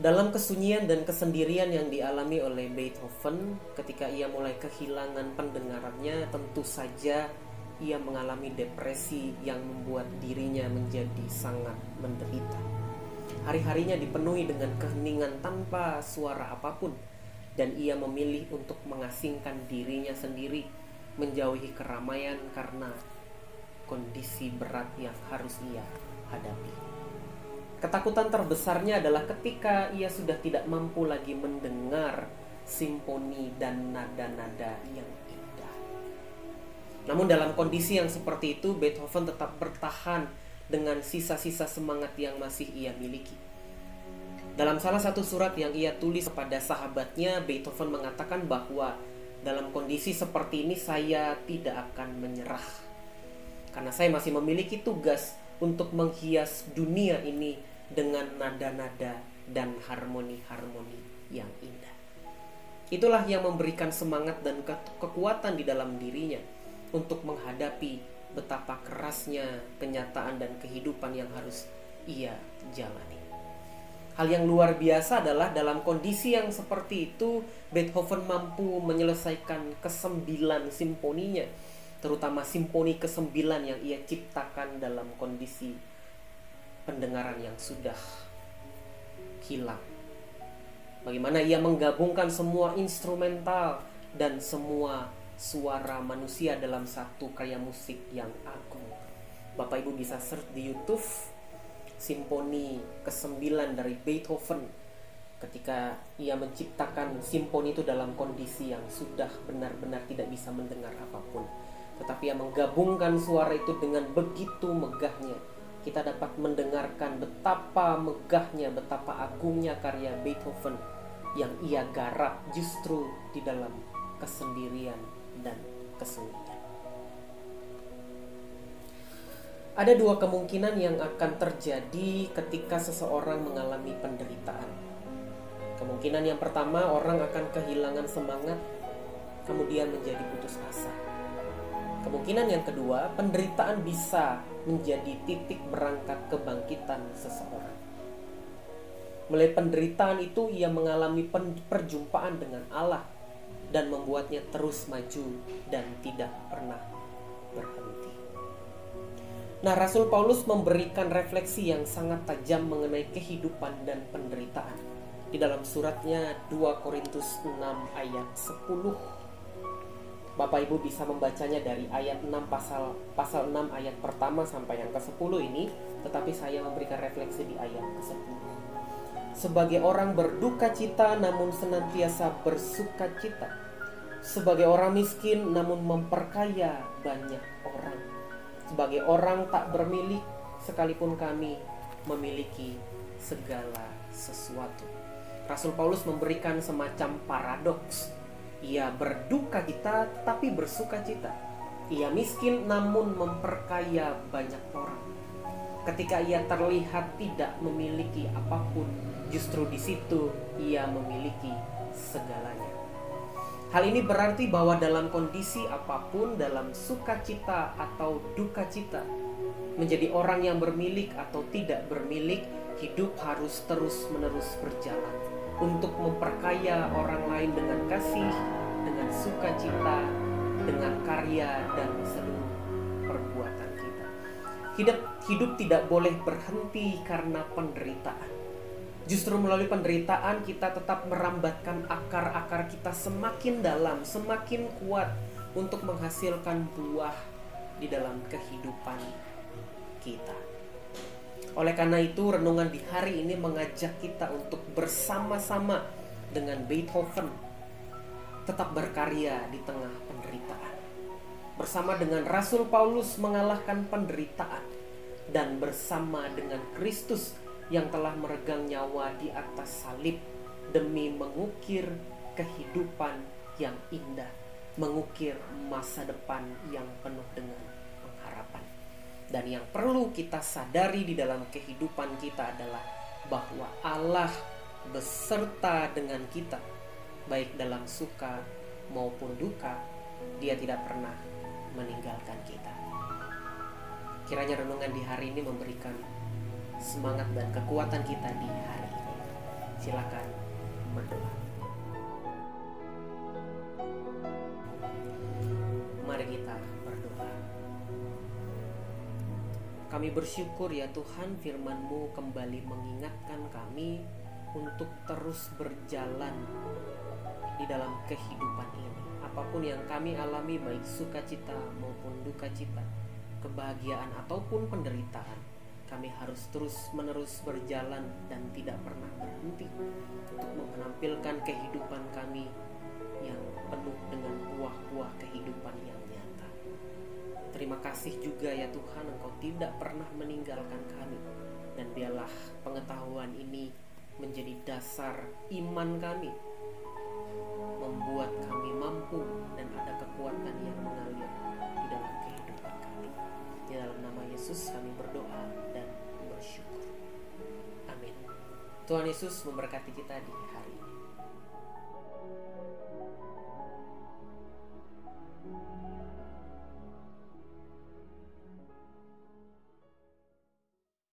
Dalam kesunyian dan kesendirian yang dialami oleh Beethoven ketika ia mulai kehilangan pendengarannya, tentu saja ia mengalami depresi yang membuat dirinya menjadi sangat menderita. Hari-harinya dipenuhi dengan keheningan tanpa suara apapun, dan ia memilih untuk mengasingkan dirinya sendiri, menjauhi keramaian karena kondisi berat yang harus ia hadapi. Ketakutan terbesarnya adalah ketika ia sudah tidak mampu lagi mendengar simfoni dan nada-nada yang indah. Namun dalam kondisi yang seperti itu, Beethoven tetap bertahan dengan sisa-sisa semangat yang masih ia miliki. Dalam salah satu surat yang ia tulis kepada sahabatnya, Beethoven mengatakan bahwa dalam kondisi seperti ini saya tidak akan menyerah, karena saya masih memiliki tugas untuk menghias dunia ini dengan nada-nada dan harmoni-harmoni yang indah. Itulah yang memberikan semangat dan kekuatan di dalam dirinya untuk menghadapi betapa kerasnya kenyataan dan kehidupan yang harus ia jalani. Hal yang luar biasa adalah dalam kondisi yang seperti itu, Beethoven mampu menyelesaikan ke-9 simfoninya, terutama simfoni ke-9 yang ia ciptakan dalam kondisi pendengaran yang sudah hilang. Bagaimana ia menggabungkan semua instrumental dan semua suara manusia dalam satu karya musik yang agung. Bapak Ibu bisa search di YouTube simfoni ke-9 dari Beethoven ketika ia menciptakan simfoni itu dalam kondisi yang sudah benar-benar tidak bisa mendengar apapun. Tetapi ia menggabungkan suara itu dengan begitu megahnya. Kita dapat mendengarkan betapa megahnya, betapa agungnya karya Beethoven yang ia garap justru di dalam kesendirian dan kesunyian. Ada dua kemungkinan yang akan terjadi ketika seseorang mengalami penderitaan. Kemungkinan yang pertama, orang akan kehilangan semangat, kemudian menjadi putus asa. Kemungkinan yang kedua, penderitaan bisa menjadi titik berangkat kebangkitan seseorang. Melalui penderitaan itu ia mengalami perjumpaan dengan Allah dan membuatnya terus maju dan tidak pernah berhenti. Nah, Rasul Paulus memberikan refleksi yang sangat tajam mengenai kehidupan dan penderitaan di dalam suratnya 2 Korintus 6 ayat 10. Bapak Ibu bisa membacanya dari ayat 6 pasal 6 ayat pertama sampai yang ke-10 ini, tetapi saya memberikan refleksi di ayat ke-10. Sebagai orang berduka cita namun senantiasa bersuka cita. Sebagai orang miskin namun memperkaya banyak orang. Sebagai orang tak bermilik sekalipun kami memiliki segala sesuatu. Rasul Paulus memberikan semacam paradoks. Ia berduka cita tapi bersuka cita. Ia miskin namun memperkaya banyak orang. Ketika ia terlihat tidak memiliki apapun, justru di situ ia memiliki segalanya. Hal ini berarti bahwa dalam kondisi apapun, dalam sukacita atau duka cita, menjadi orang yang bermilik atau tidak bermilik, hidup harus terus-menerus berjalan untuk memperkaya orang lain dengan kasih, dengan sukacita, dengan karya dan seluruh perbuatan kita. Hidup tidak boleh berhenti karena penderitaan. Justru melalui penderitaan kita tetap merambatkan akar-akar kita semakin dalam, semakin kuat untuk menghasilkan buah di dalam kehidupan kita. Oleh karena itu, renungan di hari ini mengajak kita untuk bersama-sama dengan Beethoven tetap berkarya di tengah penderitaan. Bersama dengan Rasul Paulus mengalahkan penderitaan, dan bersama dengan Kristus yang telah meregang nyawa di atas salib demi mengukir kehidupan yang indah, mengukir masa depan yang penuh dengan pengharapan. Dan yang perlu kita sadari di dalam kehidupan kita adalah bahwa Allah beserta dengan kita, baik dalam suka maupun duka. Dia tidak pernah meninggalkan kita. Kiranya renungan di hari ini memberikan semangat dan kekuatan kita di hari ini. Silakan berdoa. Mari kita berdoa. Kami bersyukur ya Tuhan, firman-Mu kembali mengingatkan kami untuk terus berjalan di dalam kehidupan ini. Apapun yang kami alami, baik sukacita maupun duka cita, kebahagiaan ataupun penderitaan, kami harus terus-menerus berjalan dan tidak pernah berhenti untuk menampilkan kehidupan kami yang penuh dengan buah-buah kehidupan yang nyata. Terima kasih juga ya Tuhan, Engkau tidak pernah meninggalkan kami. Dan biarlah pengetahuan ini menjadi dasar iman kami, membuat kami mampu dan ada kekuatan yang mengalir di dalam kehidupan kami. Di dalam nama Yesus kami berdoa dan bersyukur. Amin. Tuhan Yesus memberkati kita di hari ini.